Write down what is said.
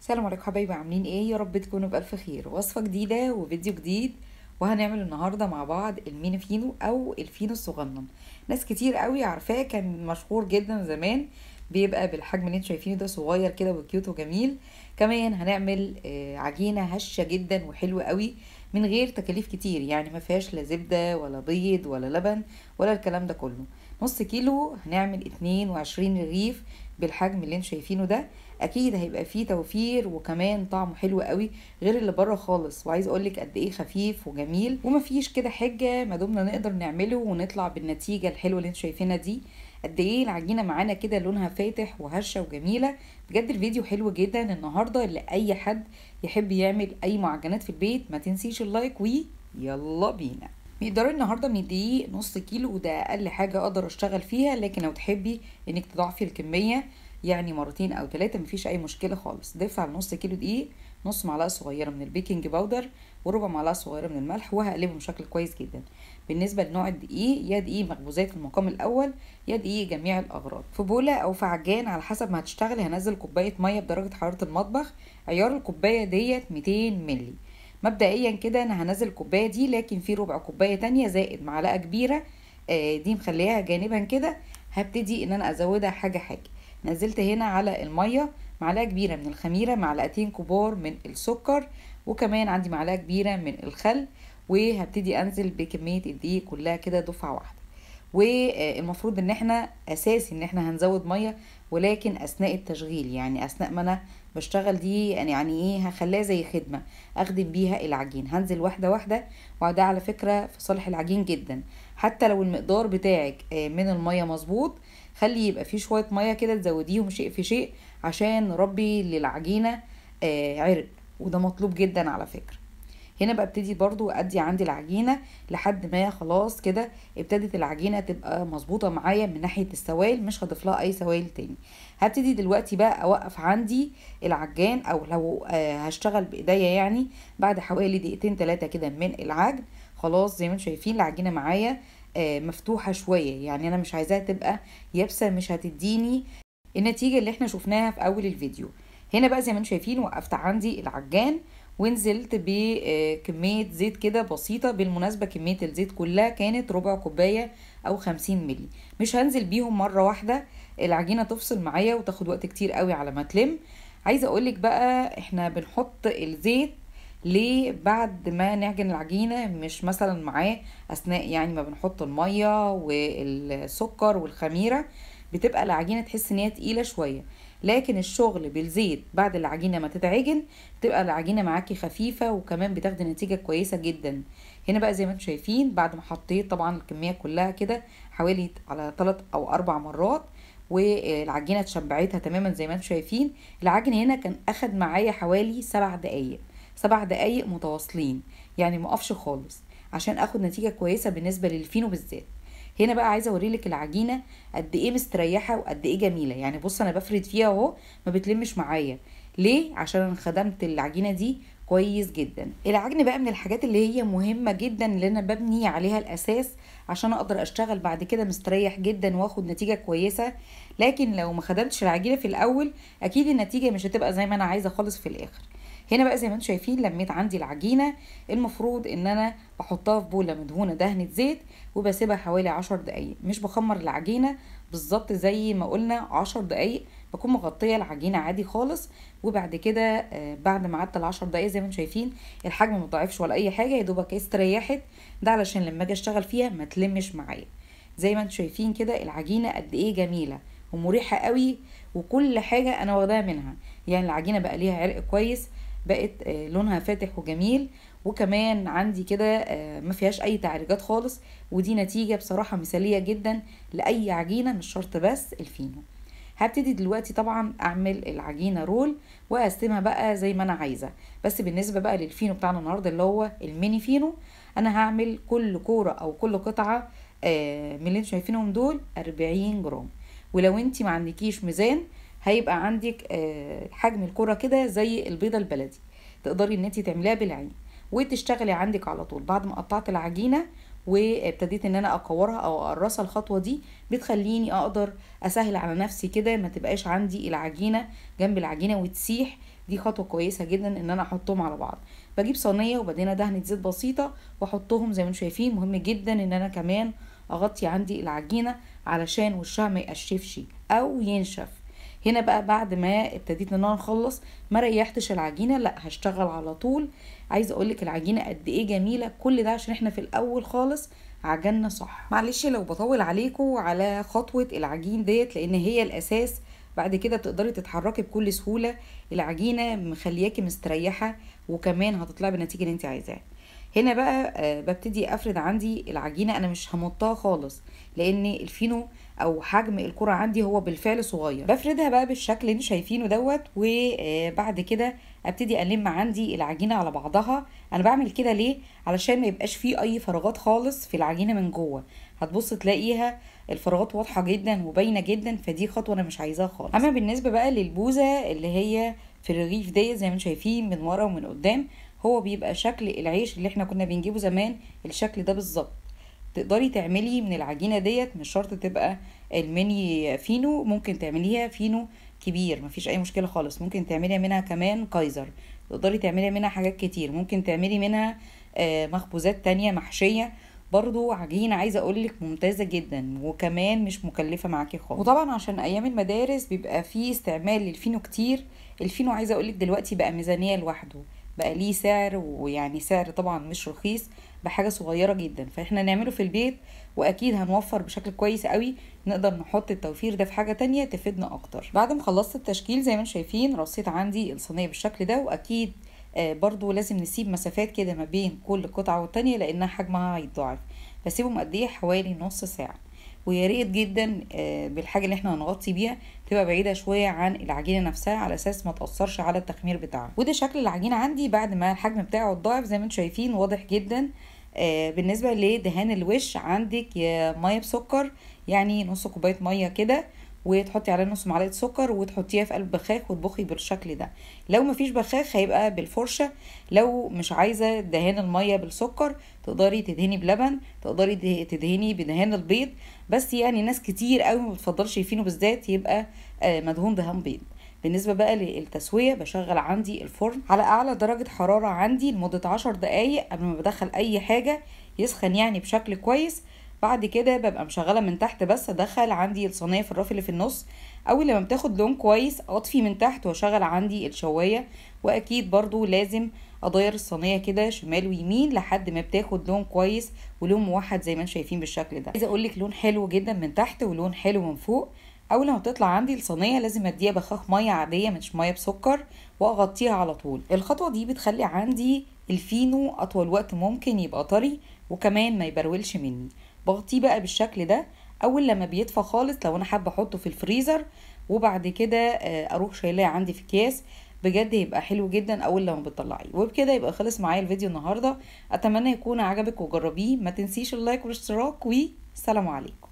السلام عليكم حبايبي، عاملين ايه؟ يا رب تكونوا بألف خير. وصفة جديدة وفيديو جديد، وهنعمل النهاردة مع بعض الميني فينو او الفينو الصغنن. ناس كتير قوي عارفاه، كان مشهور جدا زمان، بيبقى بالحجم اللي انتوا شايفينه ده، صغير كده وكيوت وجميل. كمان هنعمل عجينة هشة جدا وحلوة قوي من غير تكاليف كتير، يعني ما فيهاش لا زبدة ولا بيض ولا لبن ولا الكلام ده كله. نص كيلو هنعمل 22 رغيف بالحجم اللي انتوا شايفينه ده. اكيد هيبقى فيه توفير وكمان طعمه حلو قوي غير اللي بره خالص. وعايز اقولك قد ايه خفيف وجميل، ومفيش كده حجه ما دمنا نقدر نعمله ونطلع بالنتيجه الحلوه اللي انتوا شايفينها دي. قد ايه العجينه معانا كده لونها فاتح وهشه وجميله. بجد الفيديو حلو جدا النهارده لاي حد يحب يعمل اي معجنات في البيت. ما تنسيش اللايك يلا بينا. مقدار النهارده من الدقيق نص كيلو، وده اقل حاجه اقدر اشتغل فيها، لكن لو تحبي انك تضاعفي الكميه يعني مرتين او ثلاثه مفيش اي مشكله خالص. ضيف على نص كيلو دقيق نص معلقه صغيره من البيكنج باودر وربع معلقه صغيره من الملح، وهقلبهم بشكل كويس جدا. بالنسبه لنوع الدقيق، يا دقيق مخبوزات في المقام الاول يا دقيق جميع الاغراض. في بوله او في عجان على حسب ما هتشتغلي هنزل كوبايه ميه بدرجه حراره المطبخ. عيار الكوبايه ديت 200 مللي. مبدئيا كده انا هنزل الكوبايه دي، لكن في ربع كوبايه تانية زائد معلقه كبيره دي مخليها جانبا كده. هبتدي ان انا ازودها حاجه حاجه. نزلت هنا على الميه معلقه كبيره من الخميره، معلقتين كبار من السكر، وكمان عندي معلقه كبيره من الخل. وهبتدي انزل بكميه الدقيق كلها كده دفعه واحده. والمفروض ان احنا اساسي ان احنا هنزود ميه، ولكن اثناء التشغيل، يعني اثناء ما انا بشتغل دي يعني ايه، هخليها زي خدمه اخدم بيها العجين. هنزل واحده واحده، وده على فكره في صالح العجين جدا. حتى لو المقدار بتاعك من الميه مظبوط، خلي يبقى فيه شويه ميه كده تزوديهم شيء في شيء عشان نربي للعجينه عرق، وده مطلوب جدا على فكره. هنا بقى ابتدي برضو ادي عندي العجينة لحد ما خلاص كده ابتدت العجينة تبقى مظبوطة معايا من ناحية السوائل، مش هضيف لها اي سوائل تاني. هبتدي دلوقتي بقى اوقف عندي العجان، او لو هشتغل بايديا يعني بعد حوالي دقيقتين 3 كده من العجن. خلاص زي ما انتم شايفين العجينة معايا مفتوحة شوية، يعني انا مش عايزاها تبقى يابسة، مش هتديني النتيجة اللي احنا شفناها في اول الفيديو. هنا بقى زي ما انتم شايفين وقفت عندي العجان ونزلت بكمية زيت كده بسيطة. بالمناسبة كمية الزيت كلها كانت ربع كوباية او 50 ملي. مش هنزل بيهم مرة واحدة، العجينة تفصل معايا وتاخد وقت كتير قوي على ما تلم. عايزة اقولك بقى احنا بنحط الزيت ليه بعد ما نعجن العجينة، مش مثلا معاه اثناء يعني ما بنحط المية والسكر والخميرة. بتبقى العجينة تحس ان هي تقيلة شوية، لكن الشغل بالزيت بعد العجينة ما تتعجن بتبقى العجينة معاكي خفيفة، وكمان بتاخدي نتيجة كويسة جدا. هنا بقى زي ما انتم شايفين بعد ما حطيت طبعا الكمية كلها كده حوالي على 3 أو 4 مرات، والعجينة اتشبعتها تماما زي ما انتم شايفين. العجن هنا كان اخد معايا حوالي 7 دقايق، 7 دقايق متواصلين، يعني مقفش خالص عشان اخد نتيجة كويسة بالنسبة للفينو بالذات. هنا بقى عايزه اوريلك العجينه قد ايه مستريحه وقد ايه جميله. يعني بص انا بفرد فيها اهو ما بتلمش معايا. ليه؟ عشان انا خدمت العجينه دي كويس جدا. العجن بقى من الحاجات اللي هي مهمه جدا، اللي انا ببني عليها الاساس عشان اقدر اشتغل بعد كده مستريح جدا واخد نتيجه كويسه. لكن لو ما خدمتش العجينه في الاول اكيد النتيجه مش هتبقى زي ما انا عايزه خالص في الاخر. هنا بقى زي ما انتم شايفين لميت عندي العجينه. المفروض ان انا بحطها في بوله مدهونه دهنه زيت وبسيبها حوالي 10 دقايق. مش بخمر العجينه بالظبط زي ما قلنا 10 دقايق، بكون مغطيه العجينه عادي خالص. وبعد كده بعد ما عدت ال10 دقايق زي ما انتم شايفين الحجم متضاعفش ولا اي حاجه، يا دوبك استريحت. ده علشان لما اجي اشتغل فيها ما تلمش معايا. زي ما انتم شايفين كده العجينه قد ايه جميله ومريحه قوي، وكل حاجه انا واخداها منها. يعني العجينه بقى ليها عرق كويس، بقت لونها فاتح وجميل، وكمان عندي كده ما فيهاش اي تعريجات خالص. ودي نتيجة بصراحة مثالية جدا لأي عجينة، مش شرط بس الفينو. هبتدي دلوقتي طبعا اعمل العجينة رول واقسمها بقى زي ما انا عايزة. بس بالنسبة بقى للفينو بتاعنا النهاردة اللي هو الميني فينو، انا هعمل كل كورة او كل قطعة من اللي انتوا شايفينهم دول 40 جرام. ولو انتي ما عندكيش ميزان هيبقى عندك حجم الكرة كده زي البيضة البلدي، تقدري ان انتي تعمليها بالعين وتشتغلي عندك على طول. بعد ما قطعت العجينة وابتديت ان انا اكورها او اقرصها، الخطوة دي بتخليني اقدر اسهل على نفسي كده، ما تبقاش عندي العجينة جنب العجينة وتسيح دي خطوه كويسه جدا ان انا احطهم على بعض. بجيب صينيه وبعدين دهنه زيت بسيطه واحطهم زي ما انتم شايفين. مهم جدا ان انا كمان اغطي عندي العجينه علشان وشها ما يقشفش او ينشف. هنا بقى بعد ما ابتديت ان انا نخلص ما ريحتش العجينه، لا هشتغل على طول. عايزه اقولك العجينه قد ايه جميله، كل ده عشان احنا في الاول خالص عجننا صح. معلش لو بطول عليكم على خطوه العجين ديت لان هي الاساس، بعد كده بتقدري تتحركي بكل سهوله. العجينه مخلياكي مستريحه وكمان هتطلعي بالنتيجه اللي انت عايزاها. هنا بقى ببتدي افرد عندي العجينه. انا مش همطها خالص لان الفينو او حجم الكرة عندي هو بالفعل صغير. بفردها بقى بالشكل اللي انتوا شايفينه دوت، وبعد كده ابتدي الم عندي العجينه على بعضها. انا بعمل كده ليه؟ علشان ما يبقاش فيه اي فراغات خالص في العجينه من جوه. هتبص تلاقيها الفراغات واضحه جدا وباينه جدا، فدي خطوه انا مش عايزاها خالص. اما بالنسبه بقى للبوزه اللي هي في الرغيف دي زي ما انتوا شايفين من ورا ومن قدام، هو بيبقى شكل العيش اللي احنا كنا بنجيبه زمان، الشكل ده بالظبط. تقدري تعملي من العجينه ديت، مش شرط تبقى الميني فينو، ممكن تعمليها فينو كبير مفيش اي مشكله خالص. ممكن تعملي منها كمان كايزر، تقدري تعملي منها حاجات كتير. ممكن تعملي منها مخبوزات تانية محشيه برضو. عجينه عايزه اقولك ممتازه جدا وكمان مش مكلفه معاكي خالص. وطبعا عشان ايام المدارس بيبقى فيه استعمال للفينو كتير. الفينو عايزه اقولك دلوقتي بقى ميزانيه لوحده، بقى ليه سعر، ويعني سعر طبعا مش رخيص بحاجه صغيره جدا. فاحنا نعمله في البيت واكيد هنوفر بشكل كويس قوي. نقدر نحط التوفير ده في حاجه تانية تفيدنا اكتر. بعد ما خلصت التشكيل زي ما انتم شايفين رصيت عندي الصينيه بالشكل ده، واكيد برضو لازم نسيب مسافات كده ما بين كل قطعه والتانية لانها حجمها هيتضاعف. بسيبهم قد ايه؟ حوالي نص ساعه. ويا ريت جدا بالحاجه اللي احنا هنغطي بيها تبقى بعيده شويه عن العجينه نفسها على اساس ما تاثرش على التخمير بتاعها. وده شكل العجينه عندي بعد ما الحجم بتاعه اتضاعف زي ما انتم شايفين، واضح جدا. بالنسبه لدهان الوش عندك يا ميه بسكر، يعني نص كوبايه ميه كده، وتحطي عليها نص معلقه سكر وتحطيها في قلب بخاخ وتبخي بالشكل ده. لو مفيش بخاخ هيبقى بالفرشه. لو مش عايزه دهان الميه بالسكر تقدري تدهني بلبن، تقدري تدهني بدهان البيض. بس يعني ناس كتير قوي ما بتفضلش الفينو بالذات يبقى مدهون دهان بيض. بالنسبة بقى للتسوية بشغل عندي الفرن على اعلى درجة حرارة عندي لمدة 10 دقايق قبل ما بدخل اي حاجة يسخن يعني بشكل كويس. بعد كده ببقى مشغلة من تحت بس، ادخل عندي الصينية في الرف اللي في النص. اول لما بتاخد لون كويس اطفي من تحت واشغل عندي الشواية. واكيد برضو لازم ادير الصينية كده شمال ويمين لحد ما بتاخد لون كويس ولون موحد زي ما انتم شايفين بالشكل ده. عايزة اقولك لون حلو جدا من تحت ولون حلو من فوق. اول ما بتطلع عندي الصينيه لازم اديها بخاخ ميه عاديه مش ميه بسكر واغطيها على طول. الخطوه دي بتخلي عندي الفينو اطول وقت ممكن يبقى طري وكمان ما يبرولش مني. بغطيه بقى بالشكل ده اول لما بيدفى خالص لو انا حابه احطه في الفريزر، وبعد كده اروح شايلاه عندي في اكياس. بجد يبقى حلو جدا اول لما بتطلعيه. وبكده يبقى خلص معايا الفيديو النهارده. اتمنى يكون عجبك وجربيه. ما تنسيش اللايك والاشتراك، والسلام عليكم.